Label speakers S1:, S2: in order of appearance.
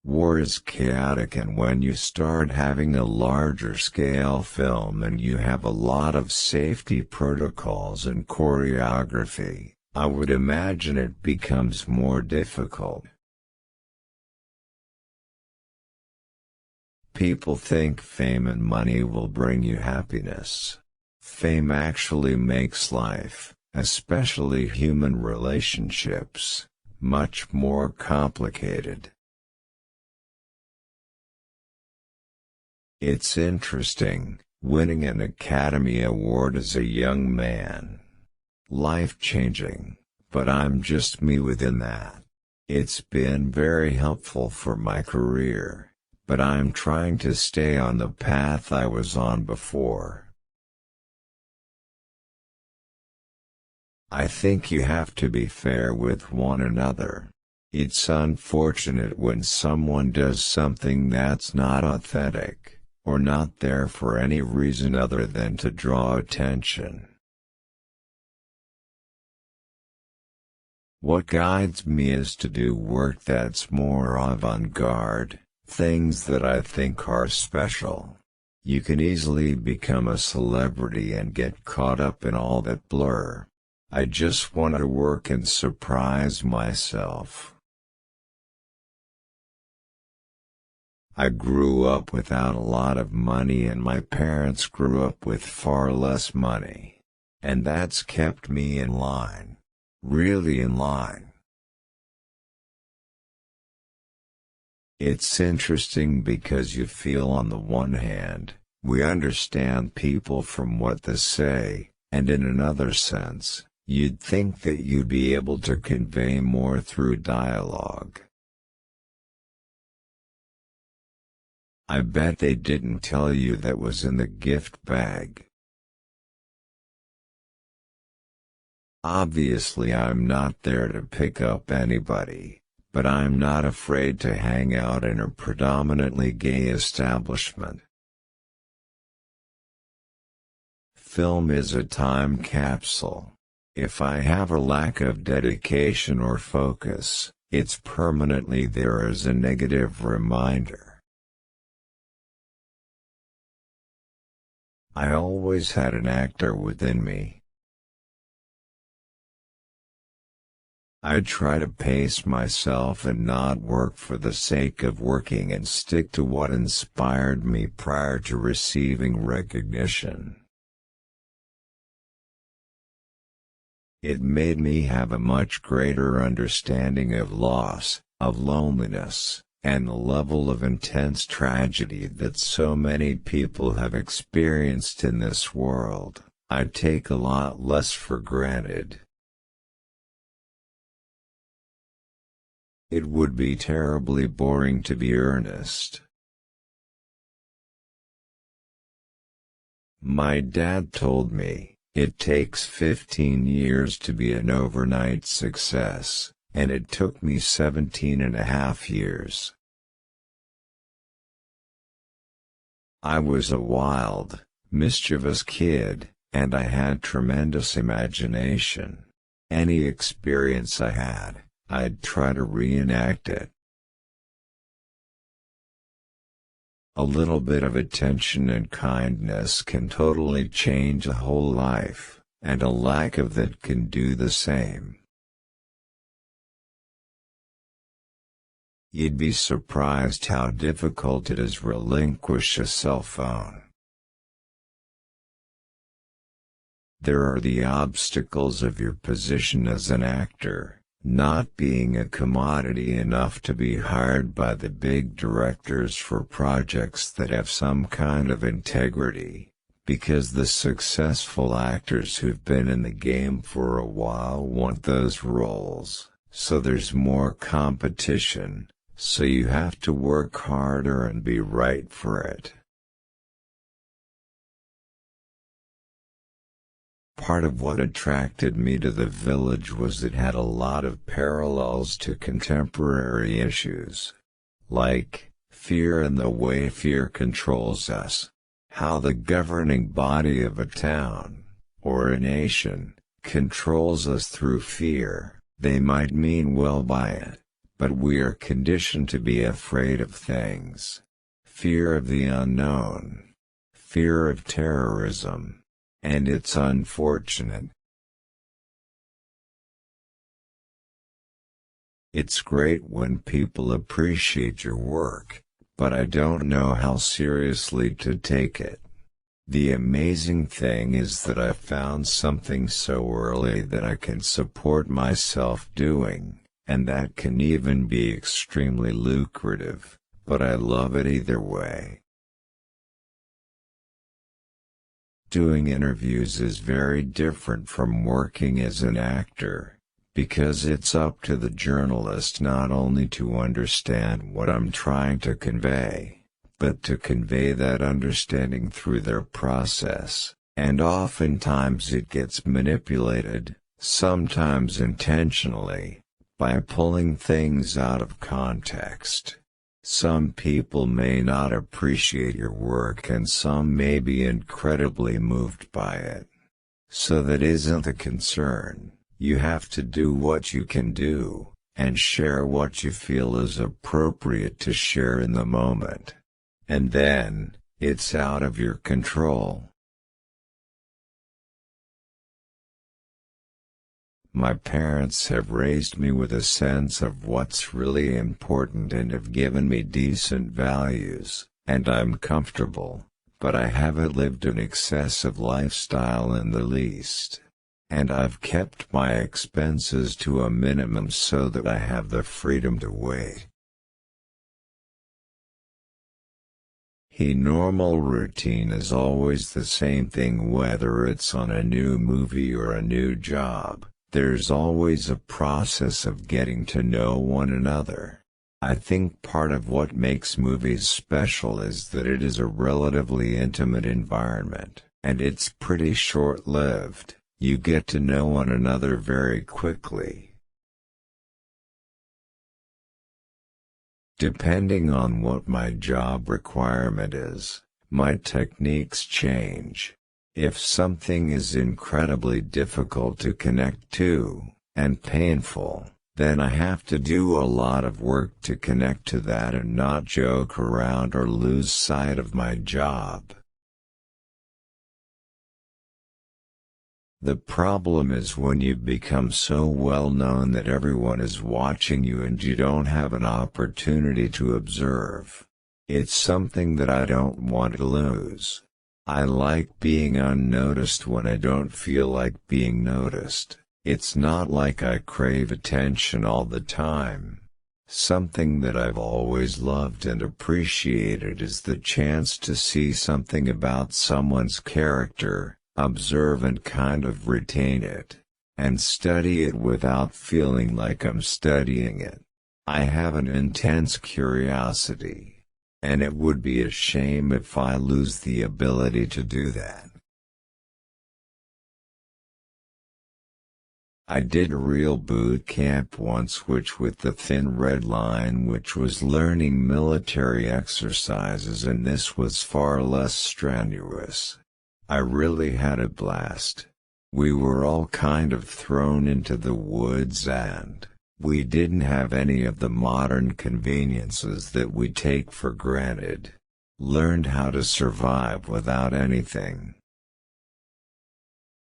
S1: War is chaotic, and when you start having a larger scale film and you have a lot of safety protocols and choreography, I would imagine it becomes more difficult. People think fame and money will bring you happiness. Fame actually makes life, especially human relationships, much more complicated. It's interesting, winning an Academy Award as a young man. Life-changing, but I'm just me within that. It's been very helpful for my career, but I'm trying to stay on the path I was on before. I think you have to be fair with one another. It's unfortunate when someone does something that's not authentic, or not there for any reason other than to draw attention. What guides me is to do work that's more avant-garde, things that I think are special. You can easily become a celebrity and get caught up in all that blur. I just want to work and surprise myself. I grew up without a lot of money, and my parents grew up with far less money. And that's kept me in line. Really in line. It's interesting because you feel, on the one hand, we understand people from what they say, and in another sense, you'd think that you'd be able to convey more through dialogue. I bet they didn't tell you that was in the gift bag. Obviously, I'm not there to pick up anybody, but I'm not afraid to hang out in a predominantly gay establishment. Film is a time capsule. If I have a lack of dedication or focus, it's permanently there as a negative reminder. I always had an actor within me. I try to pace myself and not work for the sake of working, and stick to what inspired me prior to receiving recognition. It made me have a much greater understanding of loss, of loneliness, and the level of intense tragedy that so many people have experienced in this world. I take a lot less for granted. It would be terribly boring to be earnest. My dad told me, it takes 15 years to be an overnight success, and it took me 17.5 years. I was a wild, mischievous kid, and I had tremendous imagination. Any experience I had, I'd try to reenact it. A little bit of attention and kindness can totally change a whole life, and a lack of that can do the same. You'd be surprised how difficult it is to relinquish a cell phone. There are the obstacles of your position as an actor, not being a commodity enough to be hired by the big directors for projects that have some kind of integrity, because the successful actors who've been in the game for a while want those roles, so there's more competition, so you have to work harder and be right for it. Part of what attracted me to the village was it had a lot of parallels to contemporary issues, like fear and the way fear controls us, how the governing body of a town, or a nation, controls us through fear. They might mean well by it, but we are conditioned to be afraid of things. Fear of the unknown. Fear of terrorism. And it's unfortunate. It's great when people appreciate your work, but I don't know how seriously to take it. The amazing thing is that I found something so early that I can support myself doing, and that can even be extremely lucrative, but I love it either way. Doing interviews is very different from working as an actor, because it's up to the journalist not only to understand what I'm trying to convey, but to convey that understanding through their process, and oftentimes it gets manipulated, sometimes intentionally, by pulling things out of context. Some people may not appreciate your work and some may be incredibly moved by it. So that isn't the concern. You have to do what you can do, and share what you feel is appropriate to share in the moment. And then, it's out of your control. My parents have raised me with a sense of what's really important and have given me decent values, and I'm comfortable, but I haven't lived an excessive lifestyle in the least. And I've kept my expenses to a minimum so that I have the freedom to wait. The normal routine is always the same thing, whether it's on a new movie or a new job. There's always a process of getting to know one another. I think part of what makes movies special is that it is a relatively intimate environment, and it's pretty short-lived. You get to know one another very quickly. Depending on what my job requirement is, my techniques change. If something is incredibly difficult to connect to, and painful, then I have to do a lot of work to connect to that and not joke around or lose sight of my job. The problem is when you become so well known that everyone is watching you and you don't have an opportunity to observe. It's something that I don't want to lose. I like being unnoticed when I don't feel like being noticed. It's not like I crave attention all the time. Something that I've always loved and appreciated is the chance to see something about someone's character, observe and kind of retain it, and study it without feeling like I'm studying it. I have an intense curiosity, and it would be a shame if I lose the ability to do that. I did a real boot camp once, which with the thin red line, which was learning military exercises, and this was far less strenuous. I really had a blast. We were all kind of thrown into the woods and we didn't have any of the modern conveniences that we take for granted. Learned how to survive without anything.